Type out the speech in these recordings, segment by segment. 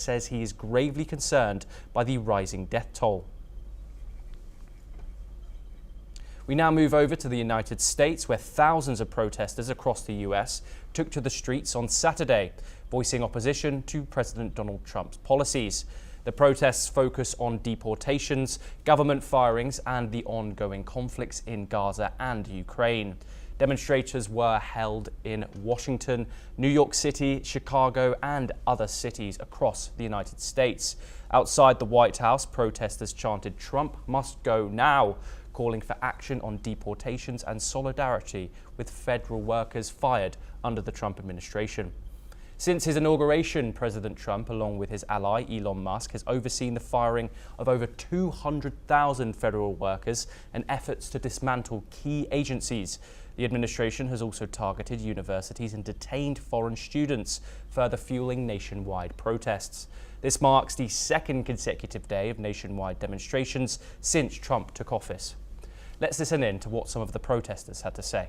says he is gravely concerned by the rising death toll. We now move over to the United States, where thousands of protesters across the US took to the streets on Saturday, voicing opposition to President Donald Trump's policies. The protests focus on deportations, government firings, and the ongoing conflicts in Gaza and Ukraine. Demonstrators were held in Washington, New York City, Chicago, and other cities across the United States. Outside the White House, protesters chanted "Trump must go now," calling for action on deportations and solidarity with federal workers fired under the Trump administration. Since his inauguration, President Trump, along with his ally Elon Musk, has overseen the firing of over 200,000 federal workers and efforts to dismantle key agencies. The administration has also targeted universities and detained foreign students, further fueling nationwide protests. This marks the second consecutive day of nationwide demonstrations since Trump took office. Let's listen in to what some of the protesters had to say.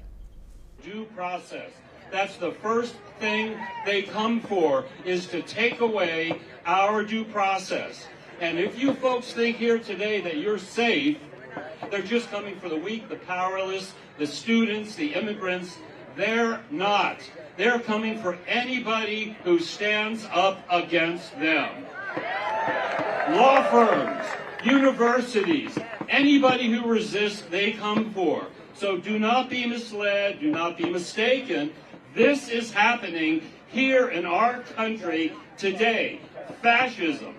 Due process. That's the first thing they come for, is to take away our due process. And if you folks think here today that you're safe, they're just coming for the weak, the powerless, the students, the immigrants. They're not. They're coming for anybody who stands up against them. Law firms, universities, anybody who resists, they come for. So do not be misled, do not be mistaken. This is happening here in our country today. Fascism.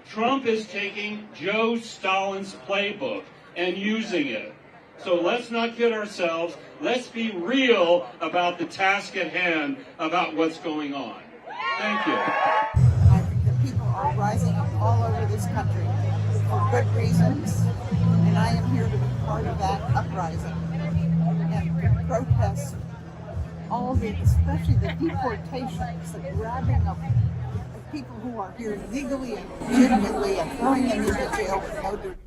Trump is taking Joe Stalin's playbook and using it. So let's not kid ourselves. Let's be real about the task at hand, about what's going on. Thank you. I think that people are rising up all over this country for good reasons, and I am here to be part of that uprising and to protest all the, especially the deportations, the grabbing of people who are here legally and legitimately and throwing them into jail for no good.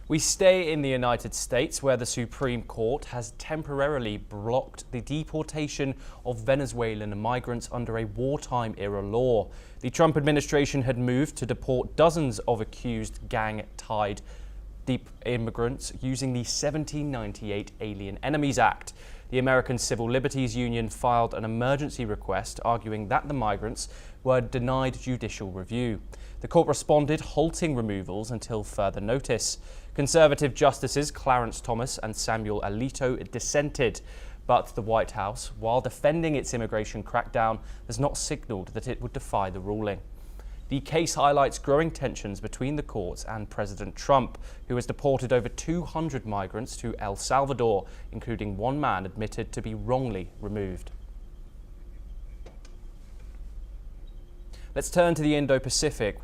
We stay in the United States, where the Supreme Court has temporarily blocked the deportation of Venezuelan migrants under a wartime-era law. The Trump administration had moved to deport dozens of accused gang-tied immigrants using the 1798 Alien Enemies Act. The American Civil Liberties Union filed an emergency request arguing that the migrants were denied judicial review. The court responded, halting removals until further notice. Conservative justices Clarence Thomas and Samuel Alito dissented, but the White House, while defending its immigration crackdown, has not signaled that it would defy the ruling. The case highlights growing tensions between the courts and President Trump, who has deported over 200 migrants to El Salvador, including one man admitted to be wrongly removed. Let's turn to the Indo-Pacific, where